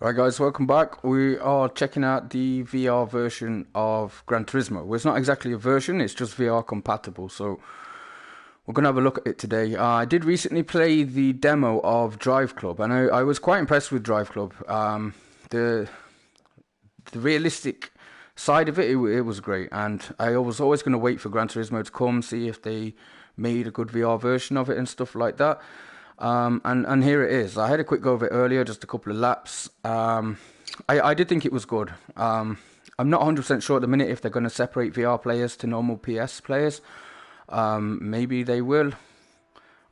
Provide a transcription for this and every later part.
Right guys, welcome back. We are checking out the VR version of Gran Turismo. Well, it's not exactly a version, it's just VR compatible, so we're going to have a look at it today. I did recently play the demo of Drive Club, and I was quite impressed with Drive Club. The realistic side of it was great, and I was always going to wait for Gran Turismo to come, see if they made a good VR version of it and stuff like that. And here it is. I had a quick go of it earlier, just a couple of laps. I did think it was good. I'm not 100% sure at the minute if they're going to separate VR players to normal PS players. Maybe they will,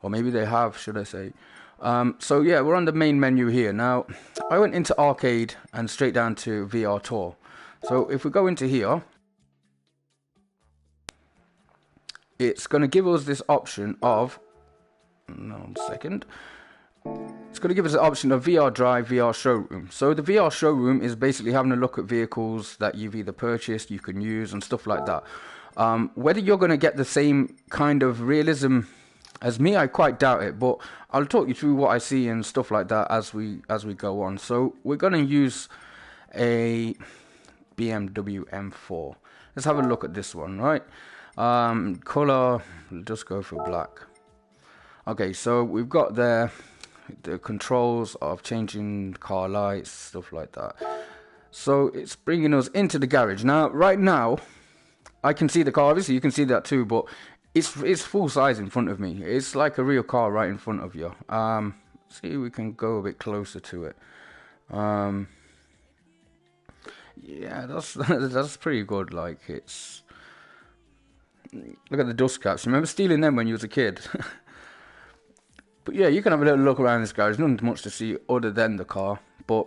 or maybe they have, should I say. So yeah, we're on the main menu here. Now, I went into arcade and straight down to VR Tour. So if we go into here, it's going to give us this option of, no, 1 second. It's going to give us an option of VR Drive, VR Showroom. So the VR Showroom is basically having a look at vehicles that you've either purchased, you can use, and stuff like that. Whether you're going to get the same kind of realism as me, I quite doubt it, but I'll talk you through what I see and stuff like that as we go on. So we're going to use a BMW M4. Let's have a look at this one, right? Color, we'll just go for black. Okay, so we've got the controls of changing car lights, stuff like that. So it's bringing us into the garage. Now, right now, I can see the car. Obviously, you can see that too, but it's full size in front of me. It's like a real car right in front of you. See if we can go a bit closer to it. Yeah, that's pretty good. Like, it's, look at the dust caps. Remember stealing them when you was a kid? But yeah, you can have a little look around this garage. Nothing much to see other than the car. But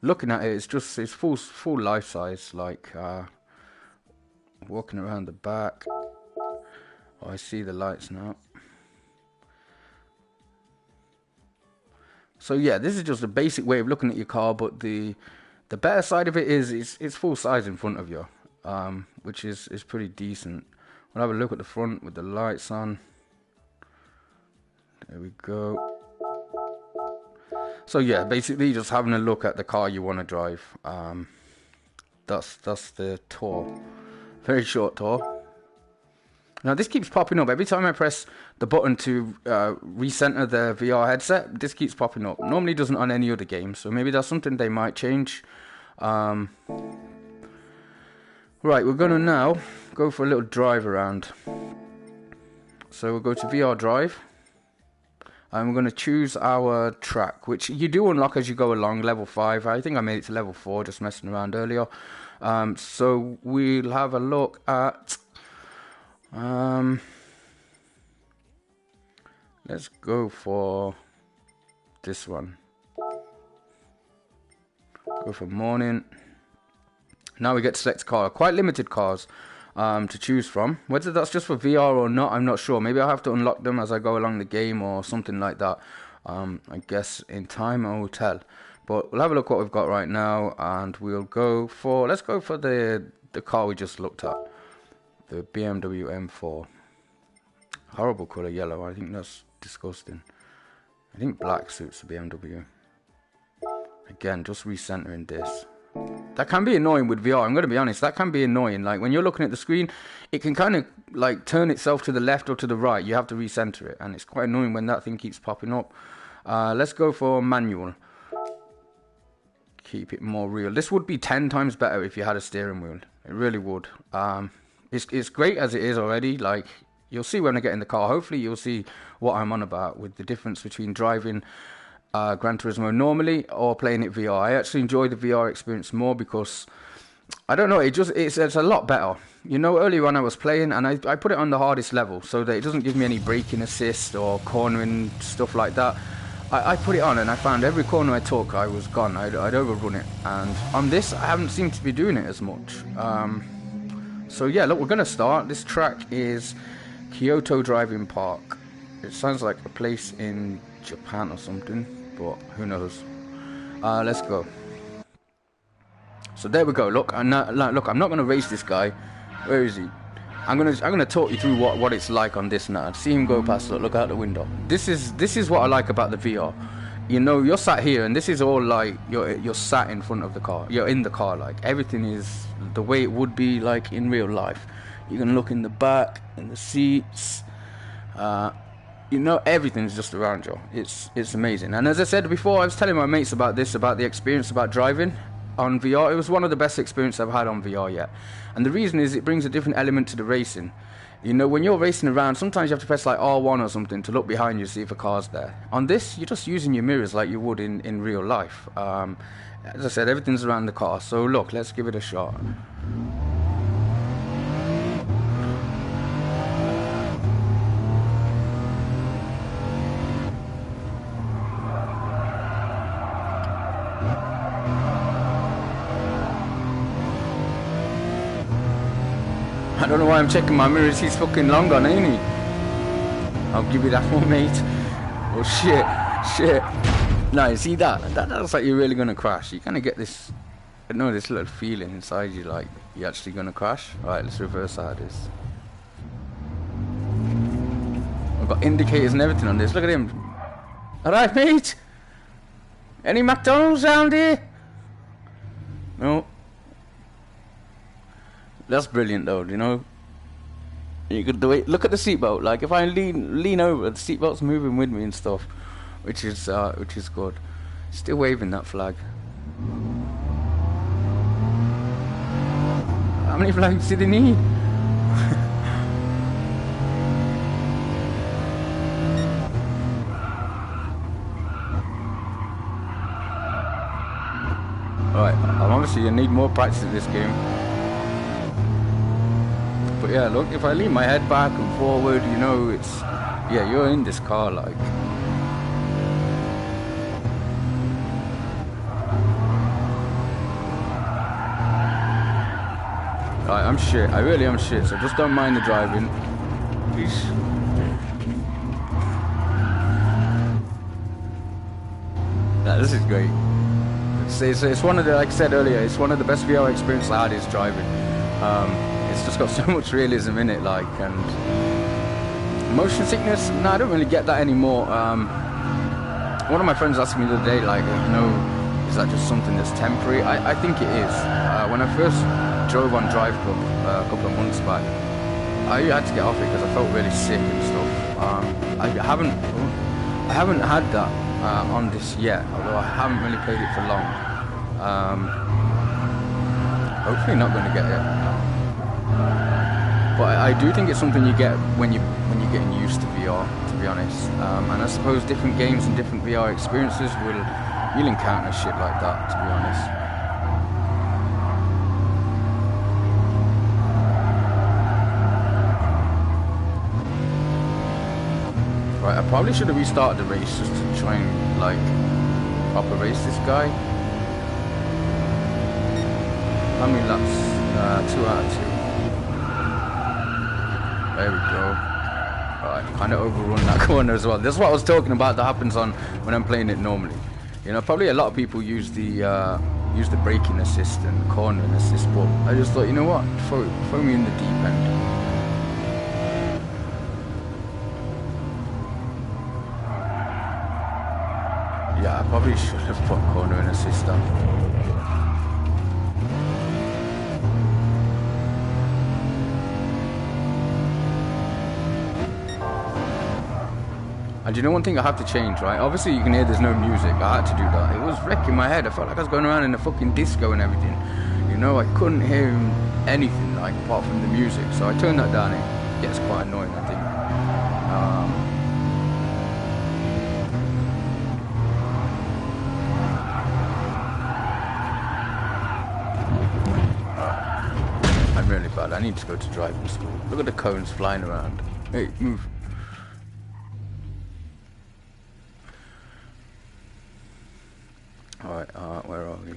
looking at it, it's full life size. Like walking around the back. Oh, I see the lights now. So yeah, this is just a basic way of looking at your car. But the better side of it is it's full size in front of you, which is pretty decent. We'll have a look at the front with the lights on. There we go. So yeah, basically just having a look at the car you want to drive. That's the tour. Very short tour. Now this keeps popping up every time I press the button to recenter the VR headset. This keeps popping up. Normally doesn't on any other game, so maybe that's something they might change. Right, we're gonna now go for a little drive around. So we'll go to VR Drive. And we're going to choose our track, which you do unlock as you go along, level 5. I think I made it to level 4, just messing around earlier. So we'll have a look at... let's go for this one. Go for morning. Now we get to select car. Quite limited cars to choose from. Whether that's just for VR or not, I'm not sure. Maybe I'll have to unlock them as I go along the game or something like that. I guess in time I will tell. But we'll have a look what we've got right now, and we'll go for, let's go for the car we just looked at. The BMW M4. Horrible colour yellow. I think that's disgusting. I think black suits the BMW. Again, just recentering this. That can be annoying with VR, I'm going to be honest, that can be annoying. Like when you're looking at the screen, it can kind of like turn itself to the left or to the right. You have to recenter it, and it's quite annoying when that thing keeps popping up. Let's go for manual. Keep it more real. This would be 10 times better if you had a steering wheel. It really would. It's great as it is already. Like, you'll see when I get in the car. Hopefully you'll see what I'm on about with the difference between driving Gran Turismo normally or playing it VR. I actually enjoy the VR experience more because I don't know, it's a lot better. You know, earlier on I was playing and I put it on the hardest level so that it doesn't give me any braking assist or cornering, stuff like that. I put it on and I found every corner I took I was gone. I'd overrun it, and on this I haven't seemed to be doing it as much. So yeah, look, we're gonna start. This track is Kyoto Driving Park. It sounds like a place in Japan or something, but who knows. Let's go. So there we go. Look, I'm not going to race this guy. Where is he? I'm gonna talk you through what it's like on this now. See him go past. Look out the window. This is what I like about the VR. you know, you're sat here, and this is all like you're sat in front of the car. You're in the car, like everything is the way it would be like in real life. You can look in the back, in the seats. You know, everything's just around you. It's amazing. And as I said before, I was telling my mates about this, about the experience about driving on VR. It was one of the best experiences I've had on VR yet. And the reason is it brings a different element to the racing. You know, when you're racing around, sometimes you have to press like R1 or something to look behind you to see if a car's there. On this, you're just using your mirrors like you would in real life. As I said, everything's around the car. So look, let's give it a shot. I don't know why I'm checking my mirrors. He's fucking long gone, ain't he? I'll give you that one, mate. Oh shit. No, you see that? That looks like you're really gonna crash. You kind of get this, I know, this little feeling inside you, like you're actually gonna crash. Right, let's reverse out of this. I've got indicators and everything on this. Look at him. All right, mate. Any McDonald's around here? No. That's brilliant though, you know. You could do it. Look at the seatbelt. Like if I lean over, the seatbelt's moving with me and stuff, which is good. Still waving that flag. How many flags did he need? Alright, I'm obviously gonna need more practice in this game. But yeah, look, if I lean my head back and forward, you know, it's, yeah, you're in this car, like. Right, I'm shit, I really am shit, so just don't mind the driving. Please. Nah, this is great. It's one of the, like I said earlier, it's one of the best VR experiences I had is driving. It's just got so much realism in it, like, and motion sickness, no, I don't really get that anymore. One of my friends asked me the other day, like, you know, is that just something that's temporary? I think it is. When I first drove on Drive Club a couple of months back, I had to get off it because I felt really sick and stuff. I haven't had that on this yet, although I haven't really played it for long. Hopefully not going to get it. But I do think it's something you get when you're getting used to VR, to be honest. And I suppose different games and different VR experiences you'll encounter shit like that, to be honest. Right, I probably should have restarted the race just to try and like proper race this guy. How many laps? 2 out of 2. There we go. Right, kind of overrun that corner as well. This is what I was talking about that happens on when I'm playing it normally. You know, probably a lot of people use the braking assist and cornering assist, but I just thought, you know what, throw me in the deep end. Yeah, I probably should have put cornering assist on. And you know one thing I have to change, right? Obviously you can hear there's no music. I had to do that. It was wrecking my head. I felt like I was going around in a fucking disco and everything. You know, I couldn't hear anything, like, apart from the music. So I turned that down. It gets quite annoying, I think. I'm really bad. I need to go to driving school. Look at the cones flying around. Hey, move. Alright, where are we?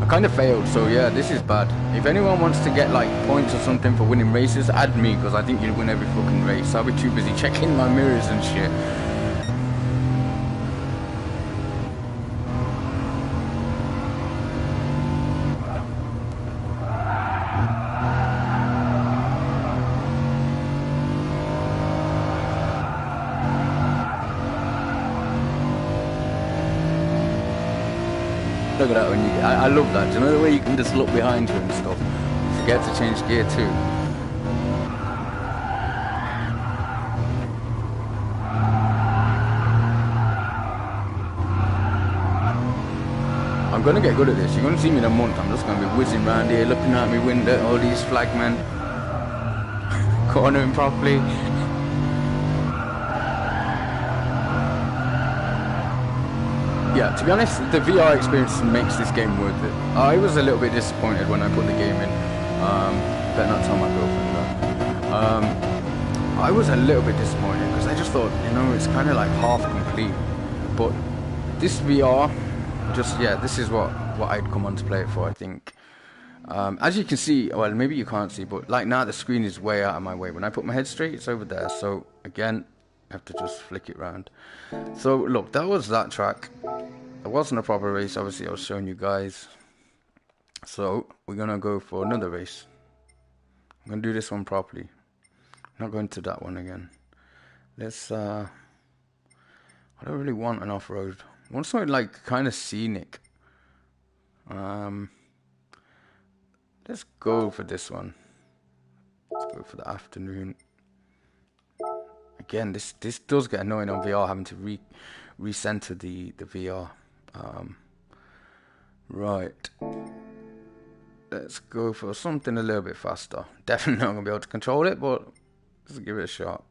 I kind of failed, so yeah, this is bad. If anyone wants to get like points or something for winning races, add me, because I think you'd win every fucking race. I'll be too busy checking my mirrors and shit. Look at that when you. I love that. Do you know the way you can just look behind you and stuff? Forget to change gear too. I'm gonna get good at this. You're gonna see me in a month. I'm just gonna be whizzing around here, looking out my window, all these flagmen cornering properly. Yeah, to be honest, the VR experience makes this game worth it. I was a little bit disappointed when I put the game in. Better not tell my girlfriend that. I was a little bit disappointed because I just thought, you know, it's kind of like half complete. But this VR, just, yeah, this is what I'd come on to play it for, I think. As you can see, well, maybe you can't see, but like now the screen is way out of my way. When I put my head straight, it's over there. So again, I have to just flick it round. So look, that was that track. It wasn't a proper race, obviously I was showing you guys. So we're gonna go for another race. I'm gonna do this one properly. Not going to that one again. Let's I don't really want an off-road. I want something like kind of scenic. Let's go for this one. Let's go for the afternoon. Again, this does get annoying on VR, having to recenter the VR. Right. Let's go for something a little bit faster. Definitely not gonna be able to control it, but let's give it a shot.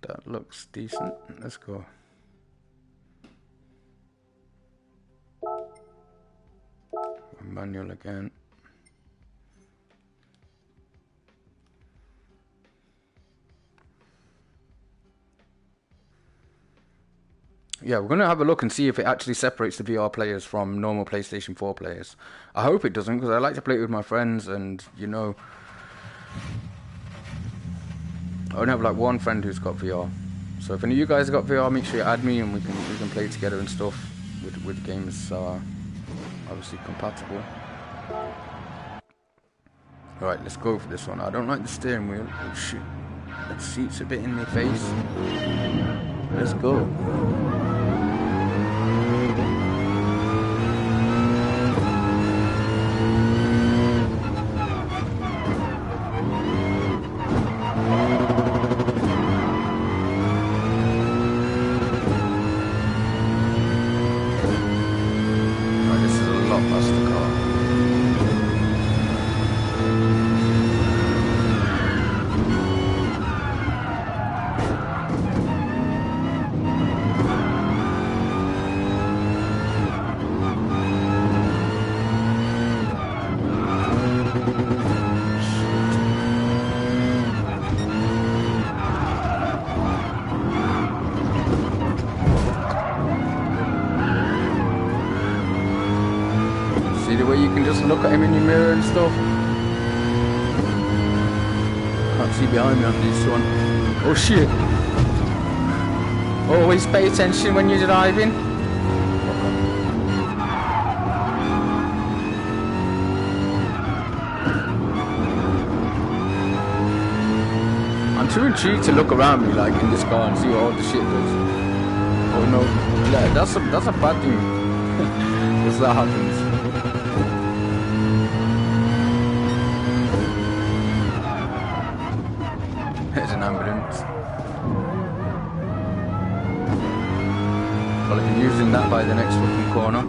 That looks decent. Let's go. Manual again. Yeah, we're going to have a look and see if it actually separates the VR players from normal PlayStation 4 players. I hope it doesn't, because I like to play it with my friends, and, you know, I only have like one friend who's got VR. So if any of you guys have got VR, make sure you add me, and we can play together and stuff with games obviously compatible. Right, let's go for this one. I don't like the steering wheel. Oh shit, that seat's a bit in my face. Let's go. You can just look at him in your mirror and stuff. Can't see behind me on this one. Oh shit. Always pay attention when you're driving. I'm too intrigued to look around me like in this car and see what all the shit does. Oh no, yeah, that's a bad thing. If that happens. There's an ambulance. Well, if you're using that by the next fucking corner, I'm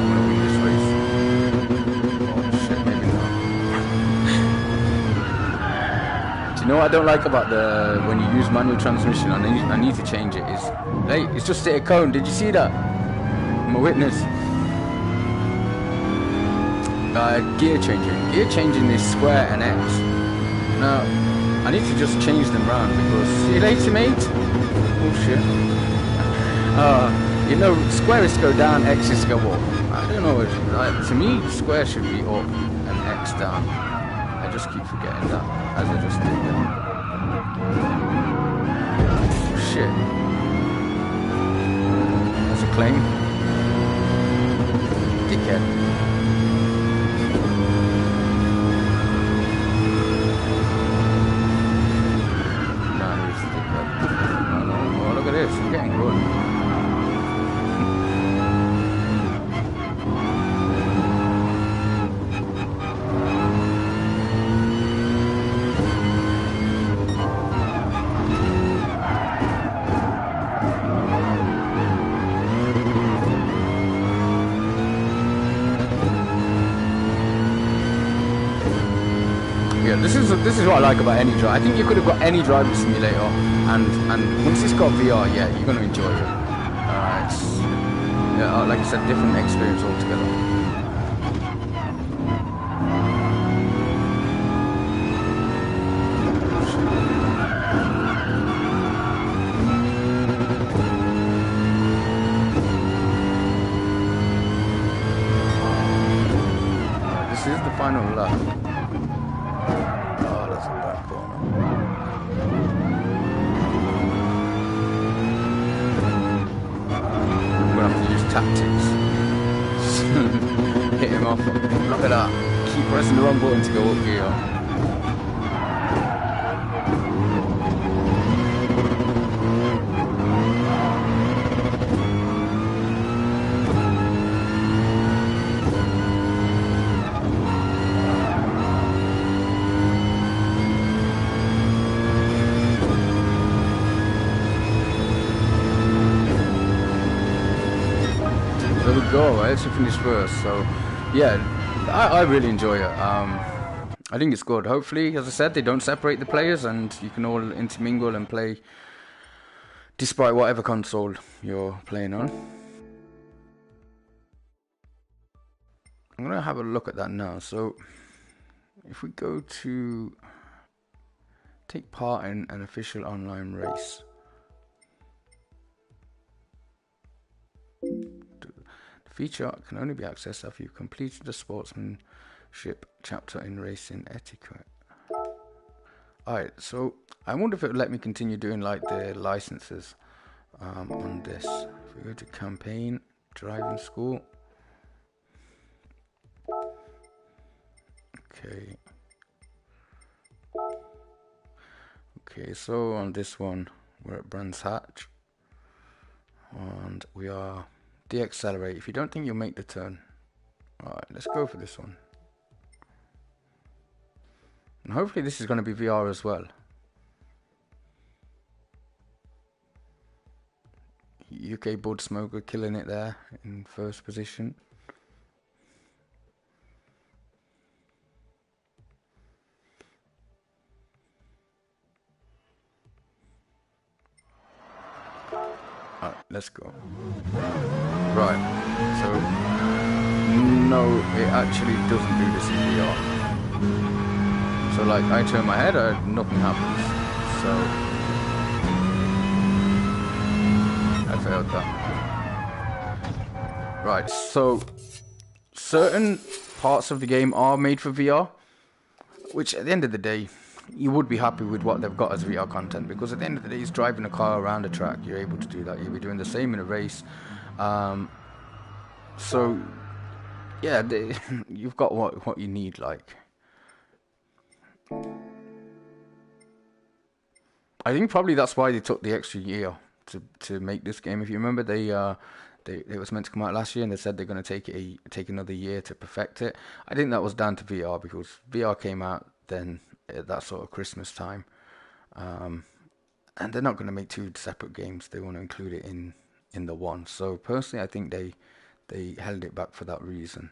gonna win this race. Oh shit, maybe not. Do you know what I don't like about when you use manual transmission? I need to change it. Hey, it's just hit a cone. Did you see that? I'm a witness. Gear changing. Gear changing is square and X. Now, I need to just change them round because... See you later, mate. Oh shit. You know, square is to go down, X is to go up. I don't know. To me, square should be up and X down. I just keep forgetting that, as I just did then. Oh shit. There's a claim. Dickhead. I'm getting good. this is what I like about any drive. I think you could have got any driving simulator, and once it's got VR, yeah, you're gonna enjoy it. It's like I said, different experience altogether. This is the final lap. Oh, that's a bad corner. I'm gonna have to use tactics. Hit him off. Look at that. Keep pressing the wrong button to go up here. There we go. I actually finished first, so yeah, I really enjoy it. I think it's good. Hopefully, as I said, they don't separate the players and you can all intermingle and play despite whatever console you're playing on. I'm going to have a look at that now. So if we go to take part in an official online race. The feature can only be accessed after you've completed the sportsmanship chapter in racing etiquette. Alright, so I wonder if it would let me continue doing like the licenses on this. If we go to campaign, driving school. Okay, so on this one we're at Brands Hatch and we are deaccelerate. If you don't think you'll make the turn, alright, let's go for this one. And hopefully this is going to be VR as well. UK Bud Smoker killing it there in first position. Alright, let's go. Right, so no, it actually doesn't do this in VR. So like I turn my head, nothing happens. So I failed that. Right, so certain parts of the game are made for VR, which at the end of the day, you would be happy with what they've got as VR content, because at the end of the day, it's driving a car around a track. You're able to do that. You'll be doing the same in a race. So yeah, you've got what you need. Like, I think probably that's why they took the extra year to make this game. If you remember, it was meant to come out last year, and they said they're going to take another year to perfect it. I think that was down to VR, because VR came out then at that sort of Christmas time, and they're not going to make two separate games. They want to include it in the one. So personally, I think they held it back for that reason.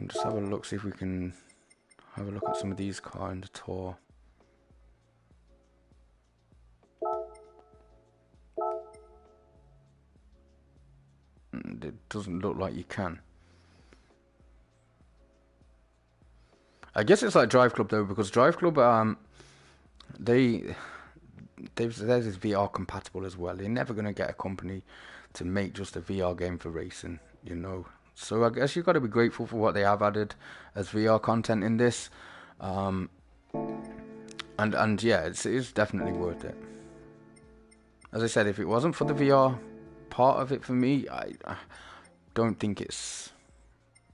Just have a look, see if we can have a look at some of these cars in the tour. It doesn't look like you can. I guess it's like Drive Club though, because Drive Club they're this VR compatible as well. You're never gonna get a company to make just a VR game for racing, you know. So I guess you've got to be grateful for what they have added as VR content in this, and yeah, it's definitely worth it. As I said, if it wasn't for the VR part of it for me, I don't think it's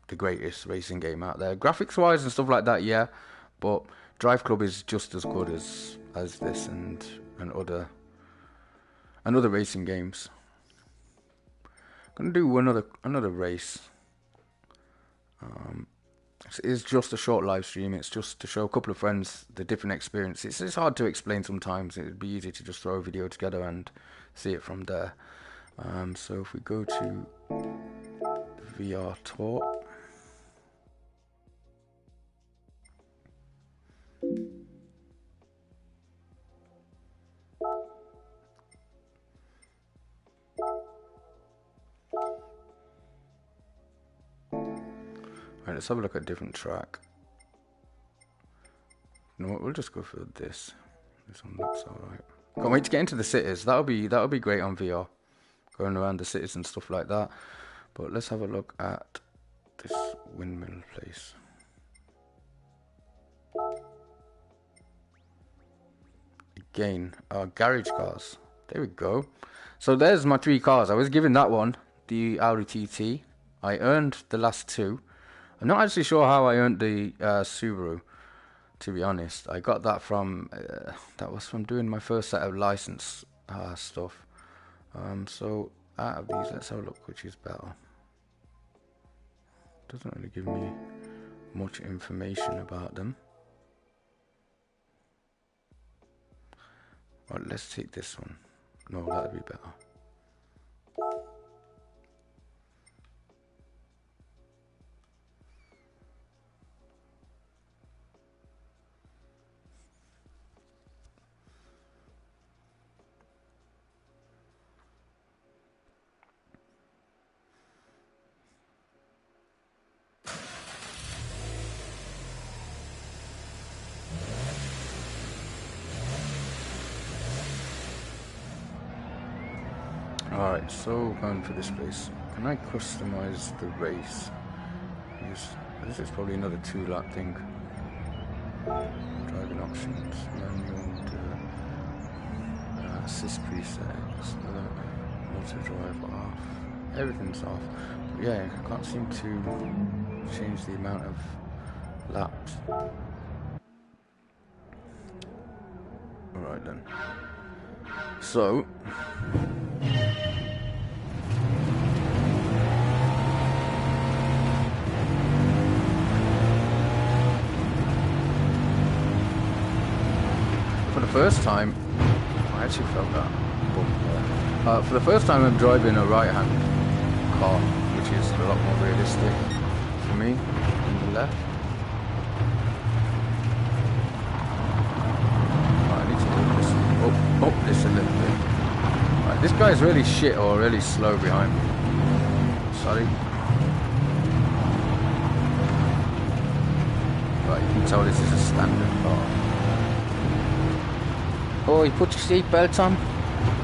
the greatest racing game out there. Graphics wise and stuff like that, yeah, but Drive Club is just as good as this and other racing games. I'm gonna do another race. It's just a short live stream. It's just to show a couple of friends the different experiences. It's hard to explain sometimes. It'd be easy to just throw a video together and see it from there. So if we go to VR tour. Right, let's have a look at a different track. You know what? We'll just go for this. This one looks alright. Can't wait to get into the cities. That'll be great on VR. Going around the cities and stuff like that. But let's have a look at this windmill place. Again, garage cars. There we go. So there's my 3 cars. I was given that one, the Audi TT. I earned the last 2. I'm not actually sure how I earned the Subaru, to be honest. I got that from that was from doing my first set of license stuff. So out of these, let's have a look which is better. Doesn't really give me much information about them. Right, let's take this one. No, that'd be better. Alright, so going for this place. Can I customize the race? This is probably another 2-lap thing. Driving options, manual, assist presets, auto drive off. Everything's off. But yeah, I can't seem to change the amount of laps. Alright then. So for the first time, I actually felt that bump there. For the first time I'm driving a right-hand car, which is a lot more realistic for me than the left. Right, I need to do this. Oh, this a little bit. Right, this guy's really shit or really slow behind me. Sorry. Right, you can tell this is a standard car. Oh, you put your seatbelt on?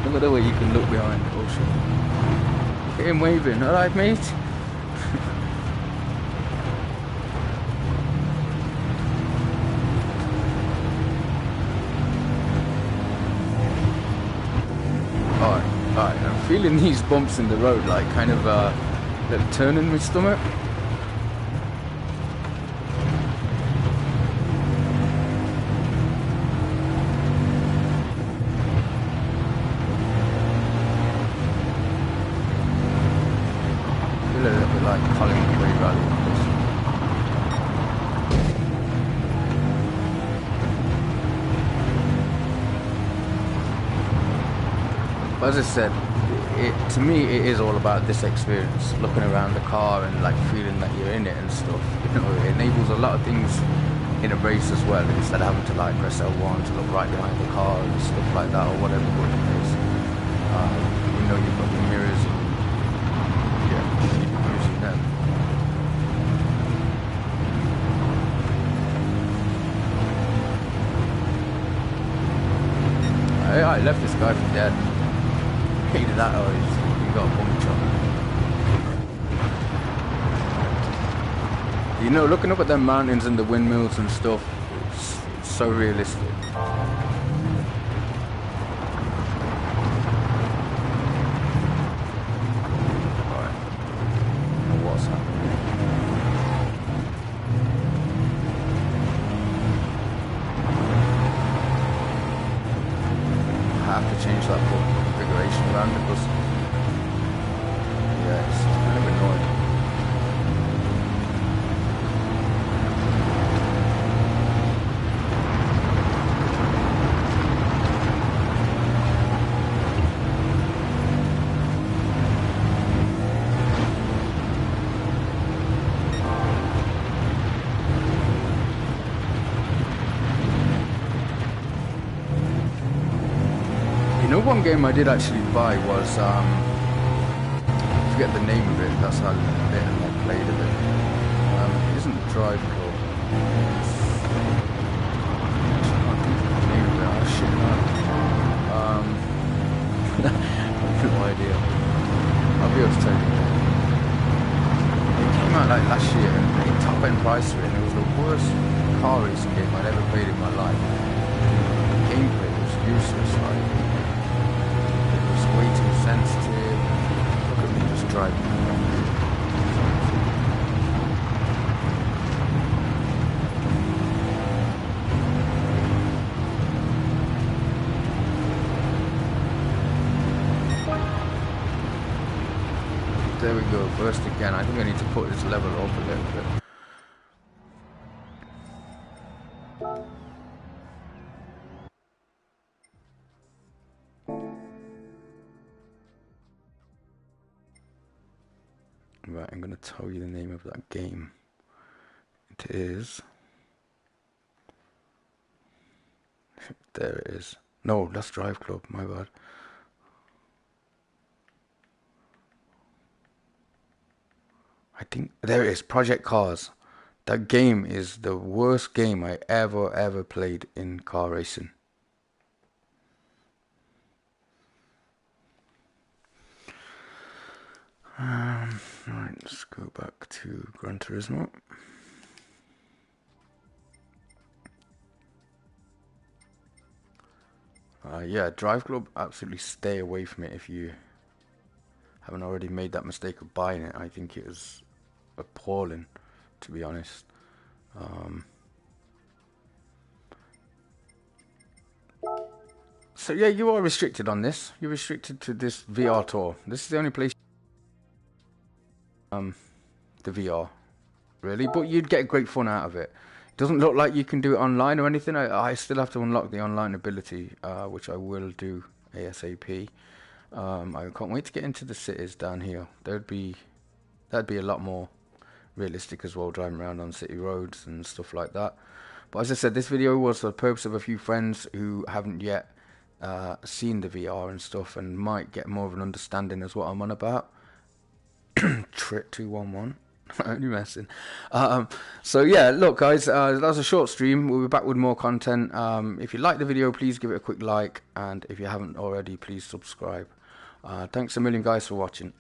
Look at the way you can look behind. Oh shit. Look at him waving. Alright, mate? Alright, I'm feeling these bumps in the road, like kind of little turn in my stomach. As I said, to me it is all about this experience, looking around the car and like feeling that you're in it and stuff. You know, it enables a lot of things in a race as well, instead of having to like press L1 to look right behind the car and stuff like that, or whatever button it is. You know, you've got the mirrors and yeah, using them. I left this guy for dead. Either that or he's got a puncture. You know, looking up at them mountains and the windmills and stuff, it's so realistic. Alright. What's happening? I have to change that configuration around because yeah, it's kind of annoying. one game I did actually buy was I forget the name of it. That's how little I played of it. It isn't Drive Club. I think the name of it. Oh shit, no. I have no idea. I'll be able to tell you. It came out like last year and they top end price for it, and it was the worst car racing game I'd ever played in my life. The gameplay was useless, like it was way too sensitive. Look at me just driving around. There we go, burst again. I think I need to put this level up a little bit. Right, I'm going to tell you the name of that game. It is... There it is. No, that's Drive Club, my bad. I think... There it is, Project Cars. That game is the worst game I ever played in car racing. Right, let's go back to Gran Turismo. Yeah, Drive Club, absolutely stay away from it if you haven't already made that mistake of buying it. I think it was appalling, to be honest. So yeah, you are restricted on this. You're restricted to this VR tour. This is the only place the VR, really, but you'd get great fun out of it. It doesn't look like you can do it online or anything. I still have to unlock the online ability, which I will do ASAP. I can't wait to get into the cities down here. That'd be a lot more realistic as well, driving around on city roads and stuff like that. But as I said, this video was for the purpose of a few friends who haven't yet seen the VR and stuff, and might get more of an understanding as what I'm on about. Trip 211. Only messing. So yeah, look guys, that was a short stream. We'll be back with more content. If you like the video, please give it a quick like, and if you haven't already, please subscribe. Thanks a million guys for watching.